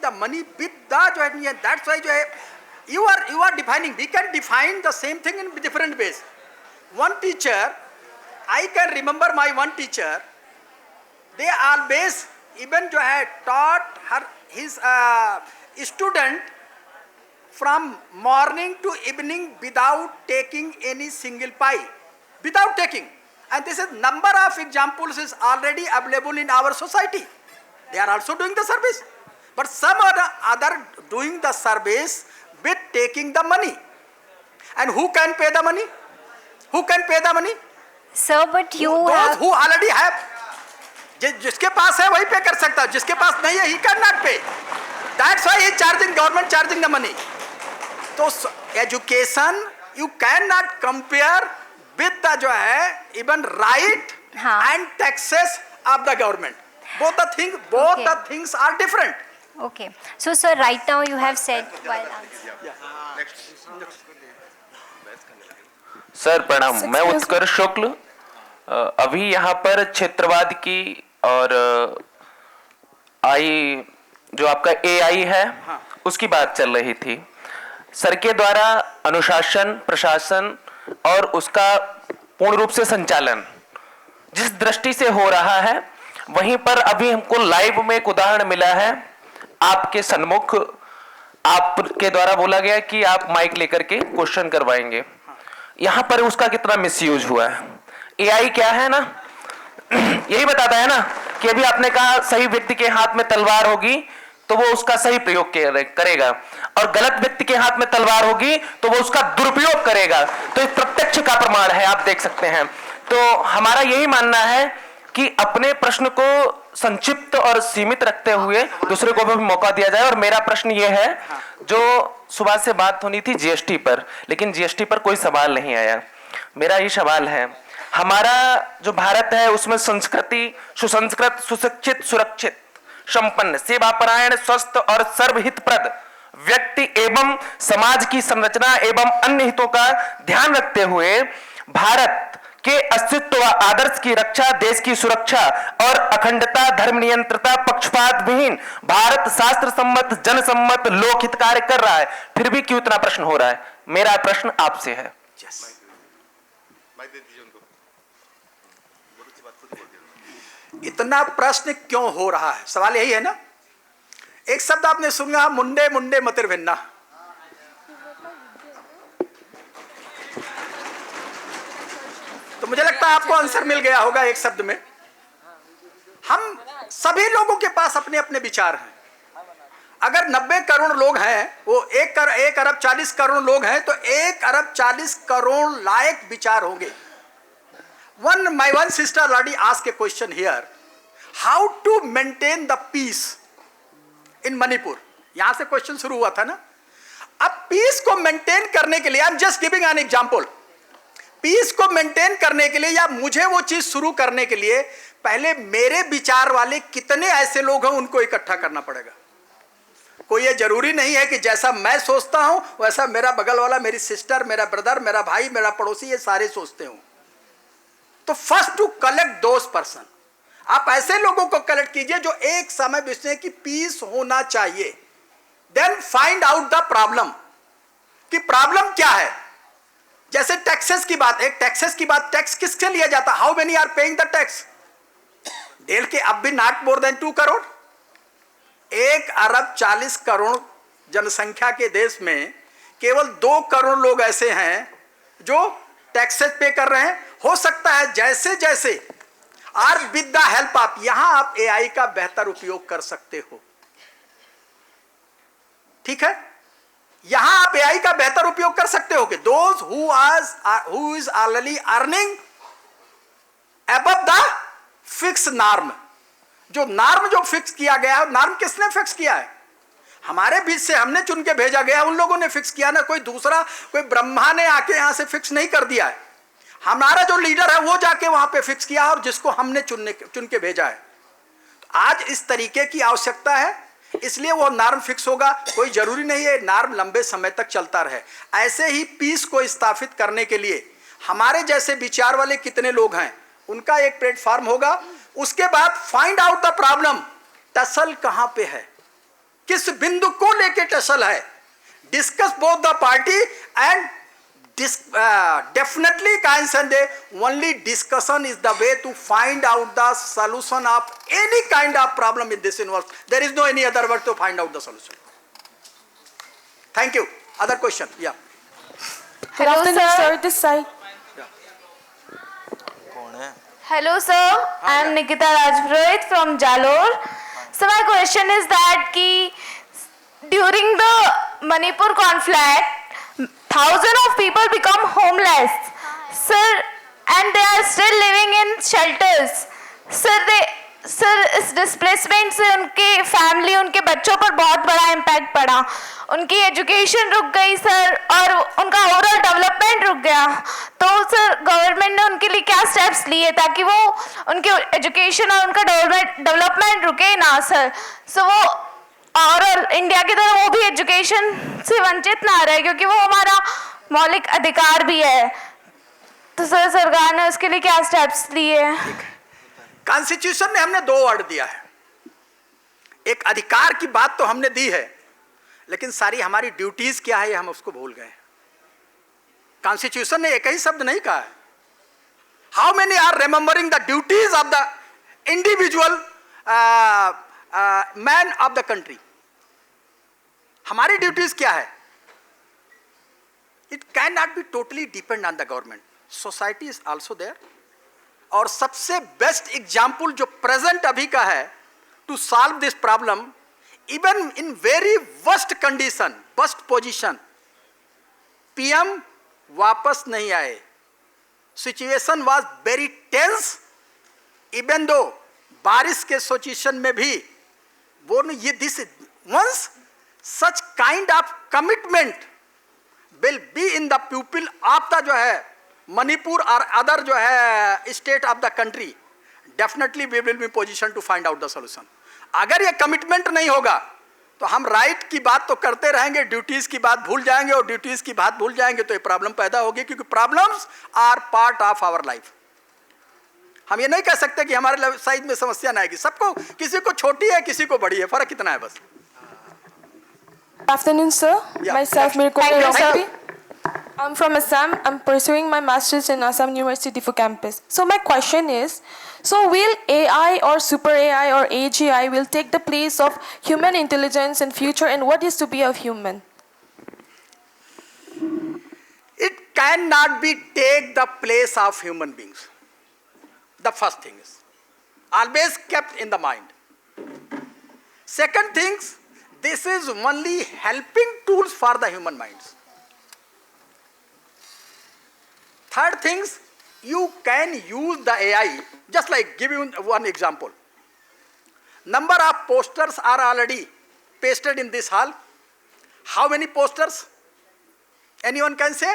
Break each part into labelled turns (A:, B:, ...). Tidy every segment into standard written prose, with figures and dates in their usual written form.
A: The money with the जो है, that's why जो है you are defining. We can define the same thing in different ways. One teacher, I can remember my one teacher, they always even जो है taught his student from morning to evening without taking any single pie, without taking. And this is number of examples is already available in our society. They are also doing the service, but some other doing the service with taking the money. And who can pay the money? Who can pay the money?
B: Sir, but you
A: those who already have. जिसके पास है वही पे कर सकता है, जिसके पास नहीं है he cannot pay. That's why he is charging, government charging the money. तो education you cannot compare with the जो है even right and taxes of the government. Both the things are different.
B: Okay. So, sir, right now you have said while answering.
C: Sir प्रणाम, मैं उत्कर्ष शुक्ल। अभी यहाँ पर क्षेत्रवाद की और जो आपका AI है उसकी बात चल रही थी। सर के द्वारा अनुशासन, प्रशासन और उसका पूर्ण रूप से संचालन जिस दृष्टि से हो रहा है, वहीं पर अभी हमको लाइव में एक उदाहरण मिला है आपके सन्मुख। आपके द्वारा बोला गया कि आप माइक लेकर के क्वेश्चन करवाएंगे, यहां पर उसका कितना मिसयूज हुआ है। AI क्या है ना, यही बताता है ना कि अभी आपने कहा सही व्यक्ति के हाथ में तलवार होगी तो वो उसका सही प्रयोग करेगा, और गलत व्यक्ति के हाथ में तलवार होगी तो वो उसका दुरुपयोग करेगा। तो इस प्रत्यक्ष का प्रमाण है, आप देख सकते हैं। तो हमारा यही मानना है कि अपने प्रश्न को संक्षिप्त और सीमित रखते हुए दूसरे को भी मौका दिया जाए। और मेरा प्रश्न ये है, जो सुबह से बात होनी थी GST पर, लेकिन GST पर कोई सवाल नहीं आया। मेरा ये सवाल है, हमारा जो भारत है उसमें संस्कृति सुसंस्कृत, सुशिक्षित, सुरक्षित, संपन्न, सेवापरायण, स्वस्थ और सर्वहितप्रद व्यक्ति एवं समाज की संरचना एवं अन्य हितों का ध्यान रखते हुए भारत के अस्तित्व व आदर्श की रक्षा, देश की सुरक्षा और अखंडता, धर्म नियंत्रता, पक्षपात विहीन भारत शास्त्र सम्मत, जनसम्मत, लोकहित कार्य कर रहा है, फिर भी क्यों इतना प्रश्न हो रहा है? मेरा प्रश्न आपसे है।
A: इतना प्रश्न क्यों हो रहा है, सवाल यही है ना। एक शब्द आपने सुना, मुंडे मुंडे मतिर्भिन्ना। तो मुझे लगता है आपको आंसर मिल गया होगा एक शब्द में। हम सभी लोगों के पास अपने अपने विचार हैं। अगर 90 करोड़ लोग हैं, वो 1 अरब 40 करोड़ लोग हैं, तो 1 अरब 40 करोड़ लायक विचार होंगे। My one sister already asked a question here, how to maintain the peace in Manipur? यहां से क्वेश्चन शुरू हुआ था ना। अब पीस को मेंटेन करने के लिए, I am just giving an example, peace को मेंटेन करने के लिए या मुझे वो चीज शुरू करने के लिए पहले मेरे विचार वाले कितने ऐसे लोग हैं उनको इकट्ठा करना पड़ेगा। कोई ये जरूरी नहीं है कि जैसा मैं सोचता हूं वैसा मेरा बगल वाला, मेरी सिस्टर, मेरा ब्रदर, मेरा भाई, मेरा पड़ोसी, ये सारे सोचते हो। तो first to collect those person, आप ऐसे लोगों को कलेक्ट कीजिए जो एक समय विषय की पीस होना चाहिए। Then find out the problem, कि प्रॉब्लम क्या है। जैसे टैक्सेस की बात, एक टैक्सेस की बात, टैक्स किससे लिया जाता, how many are paying the tax? डेल के अब भी नॉट मोर देन 2 करोड़। 1 अरब 40 करोड़ जनसंख्या के देश में केवल 2 करोड़ लोग ऐसे हैं जो टैक्सेस पे कर रहे हैं। हो सकता है जैसे जैसे और विद द हेल्प ऑफ, यहां आप AI का बेहतर उपयोग कर सकते हो, ठीक है। यहां आप AI का बेहतर उपयोग कर सकते हो कि those who is already earning above the fix norm, जो नॉर्म जो फिक्स किया गया है, नॉर्म किसने फिक्स किया है? हमारे बीच से हमने चुन के भेजा गया, उन लोगों ने फिक्स किया ना। कोई दूसरा, कोई ब्रह्मा ने आके यहां से फिक्स नहीं कर दिया है। हमारा जो लीडर है वो जाके वहां पे फिक्स किया और जिसको हमने चुन के भेजा है। तो आज इस तरीके की आवश्यकता है, इसलिए वो नॉर्म फिक्स होगा। कोई जरूरी नहीं है नॉर्म लंबे समय तक चलता रहे। ऐसे ही पीस को स्थापित करने के लिए हमारे जैसे विचार वाले कितने लोग हैं, उनका एक प्लेटफॉर्म होगा। उसके बाद find out the problem, tussle कहां पे है। किस बिंदु को लेके टसल है, discuss both the party and definitely can say only discussion is the way to find out the solution of any kind of problem in this universe. There is no any other way to find out the solution. Thank you. Other question? Yeah.
D: Good afternoon, sir. This side.
E: Hello, sir. I am Nikita Rajpurohit from Jalore. So my question is that during the Manipur conflict, thousands of people become homeless, sir, and they are still living in shelters. Sir, इस displacement से उनके family, उनके बच्चों पर बहुत बड़ा impact पड़ा. उनकी एजुकेशन रुक गई सर, और उनका ओवरऑल डेवलपमेंट रुक गया. तो सर, गवर्नमेंट ने उनके लिए क्या स्टेप्स लिए ताकि वो उनके एजुकेशन और उनका डेवलपमेंट रुके ना सर. सो वो और इंडिया की तरह वो भी एजुकेशन से वंचित ना रहे, क्योंकि वो हमारा मौलिक अधिकार भी है. तो सर, सरकार ने उसके लिए क्या स्टेप्स लिए?
A: कॉन्स्टिट्यूशन ने हमने 2 वर्ड दिया है. एक अधिकार की बात तो हमने दी है, लेकिन सारी हमारी ड्यूटीज क्या है हम उसको भूल गए. कॉन्स्टिट्यूशन ने एक ही शब्द नहीं कहा है. How many are remembering the duties of the individual man of the country. हमारी ड्यूटीज क्या है? It can not be totally depend on the government. Society is also there. और सबसे बेस्ट एग्जाम्पल जो प्रेजेंट अभी का है to solve this problem, even in very worst condition, worst position, PM वापस नहीं आए. Situation was very tense. Even though बारिश के सिचुएशन में भी वो ये this once such kind of commitment will be in the people of the जो है मणिपुर और अदर जो है state of the country, definitely we will be position to find out the solution. अगर ये कमिटमेंट नहीं होगा तो हम राइट की बात तो करते रहेंगे, ड्यूटीज की बात भूल जाएंगे, और ड्यूटीज की बात भूल जाएंगे तो ये प्रॉब्लम पैदा होगी, क्योंकि problems are part of our life. हम ये नहीं कह सकते कि हमारे साइड में समस्या ना आएगी. सबको, किसी को छोटी है, किसी को बड़ी है, फर्क कितना है बस.
D: Good afternoon, sir.
A: Yeah.
D: Myself, Mirko
A: Thank you,
D: Rosati.
A: sir.
D: I'm from Assam. I'm pursuing my master's in Assam University for campus. So my question is, so will AI or super AI or AGI will take the place of human intelligence in future, and what is to be a human?
A: It cannot be take the place of human beings. The first thing is always kept in the mind. Second things, this is only helping tools for the human minds. Third things, you can use the AI, just like give you one example. Number of posters are already pasted in this hall. How many posters? Anyone can say?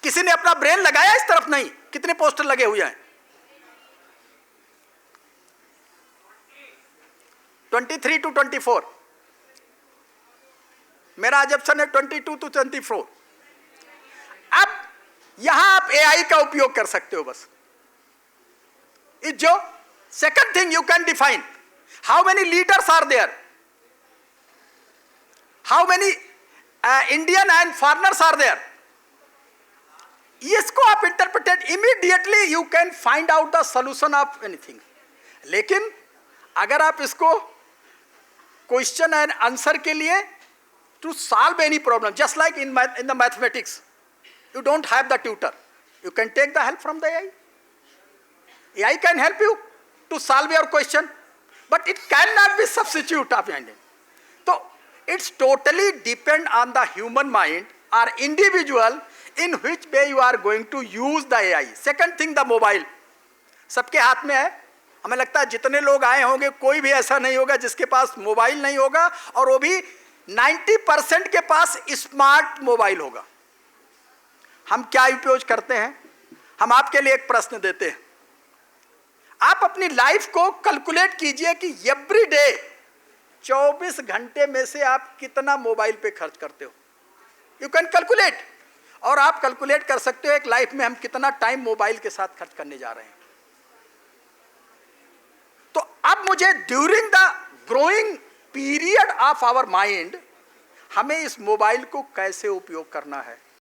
A: किसी ने अपना brain लगाया इस तरफ? नहीं. कितने poster लगे हुए हैं? 23 to 24. मेरा एजप्शन है 22 to 24. अब यहां आप एआई का उपयोग कर सकते हो बस. इस जो second thing you can define how many leaders are there, how many Indian and foreigners are there. इसको आप interpreted immediately you can find out the solution of anything. लेकिन अगर आप इसको क्वेश्चन एंड आंसर के लिए to solve any problem, just like in the mathematics, you don't have the tutor, you can take the help from the AI. AI can help you to solve your question, but it cannot be substitute of your. So it's totally depend on the human mind or individual in which way you are going to use the AI. Second thing, the mobile सबके हाथ में है. हमें लगता है जितने लोग आए होंगे कोई भी ऐसा नहीं होगा जिसके पास मोबाइल नहीं होगा, और वो भी 90% के पास स्मार्ट मोबाइल होगा. हम क्या उपयोग करते हैं? हम आपके लिए एक प्रश्न देते हैं. आप अपनी लाइफ को कैलकुलेट कीजिए कि एवरी डे 24 घंटे में से आप कितना मोबाइल पे खर्च करते हो. यू कैन कैलकुलेट, और आप कैलकुलेट कर सकते हो एक लाइफ में हम कितना टाइम मोबाइल के साथ खर्च करने जा रहे हैं. तो अब मुझे during the growing period of our mind हमें इस मोबाइल को कैसे उपयोग करना है